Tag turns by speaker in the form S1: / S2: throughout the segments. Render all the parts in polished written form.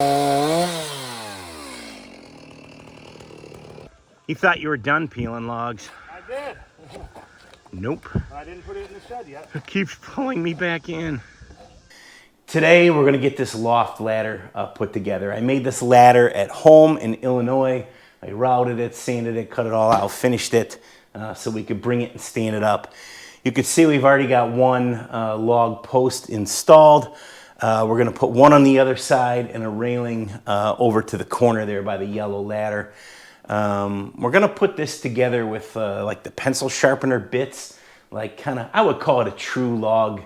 S1: You thought you were done peeling logs.
S2: I did.
S1: Nope.
S2: I didn't put it in the shed yet.
S1: It keeps pulling me back in. Today we're gonna get this loft ladder put together. I made this ladder at home in Illinois. I routed it, sanded it, cut it all out, finished it so we could bring it and stand it up. You can see we've already got one log post installed. We're gonna put one on the other side and a railing over to the corner there by the yellow ladder. We're gonna put this together with like the pencil sharpener bits, like I would call it a true log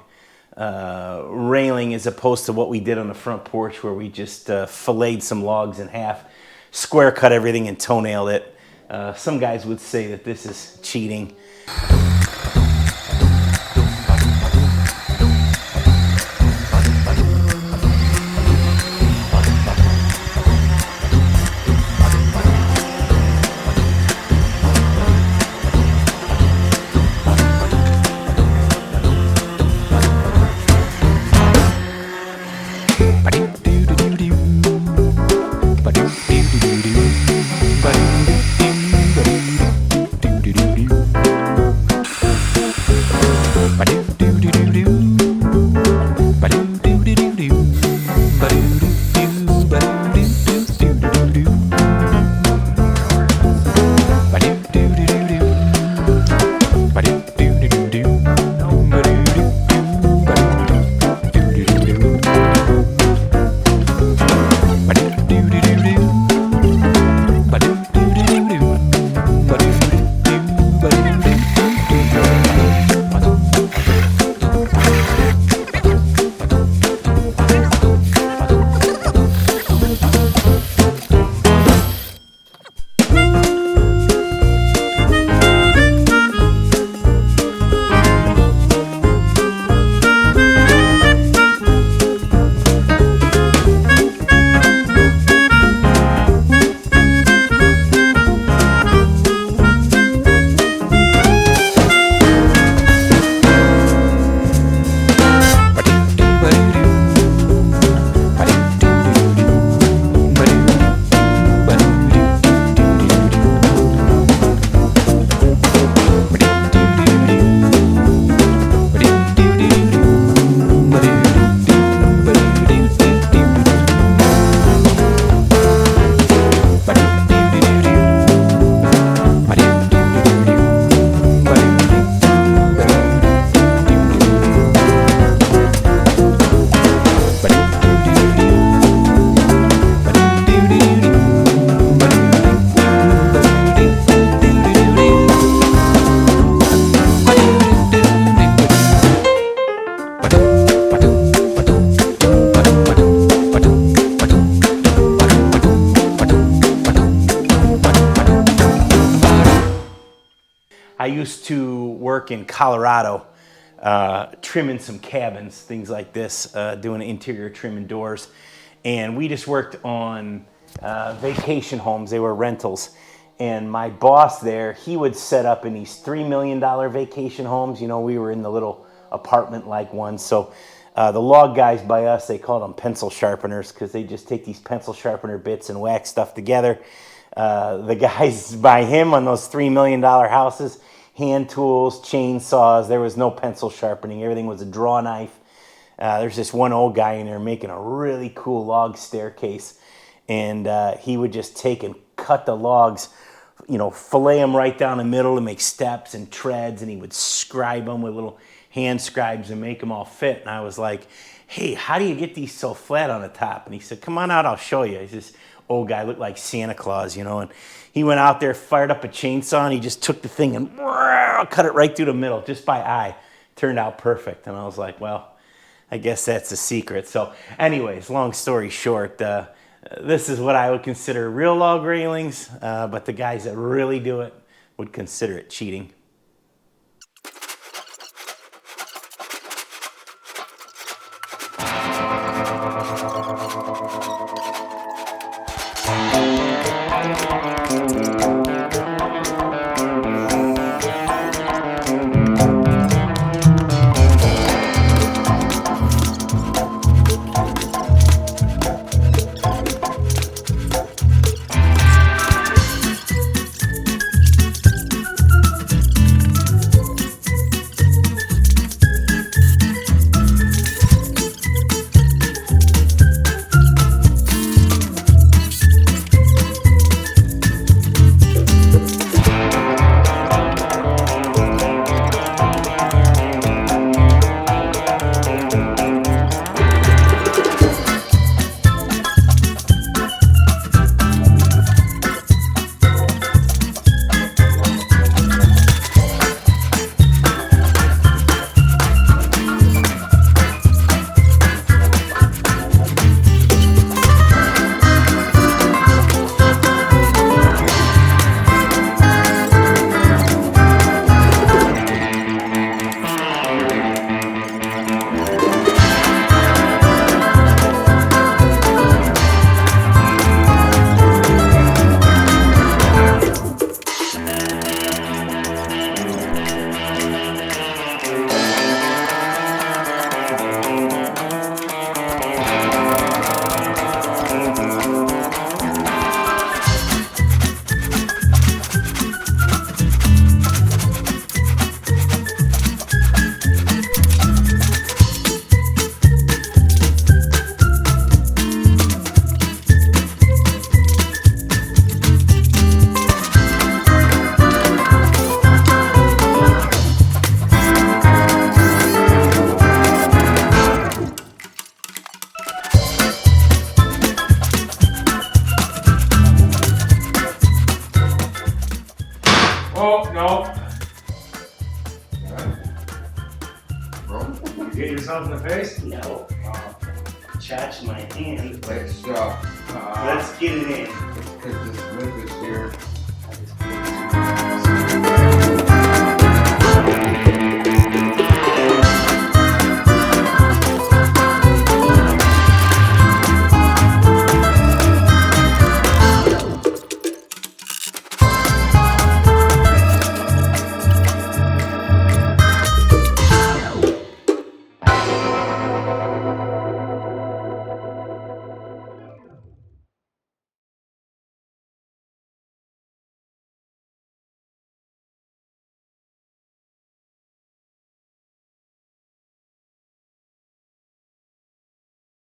S1: railing, as opposed to what we did on the front porch where we just filleted some logs in half, square cut everything and toenailed it. Some guys would say that this is cheating. I used to work in Colorado, trimming some cabins, things like this, doing interior trim and doors. And we just worked on vacation homes. They were rentals. And my boss there, he would set up in these $3 million vacation homes. You know, we were in the little apartment-like ones. So the log guys by us, they called them pencil sharpeners because they just take these pencil sharpener bits and whack stuff together. The guys by him on those $3 million houses, hand tools, chainsaws, there was no pencil sharpening. Everything was a draw knife. There's this one old guy in there making a really cool log staircase. And he would just take and cut the logs, you know, fillet them right down the middle and make steps and treads. And he would scribe them with little hand scribes and make them all fit. And I was like, hey, how do you get these so flat on the top? And he said, come on out, I'll show you. He's this old guy, looked like Santa Claus, you know. And he went out there, fired up a chainsaw, and he just took the thing and cut it right through the middle, just by eye. Turned out perfect. And I was like, well, I guess that's the secret. So anyways, long story short, this is what I would consider real log railings, but the guys that really do it would consider it cheating.
S2: No. You hit yourself in the face?
S1: No. Scratch my hand.
S3: Let's
S1: Let's get it in.
S3: because this lip is here.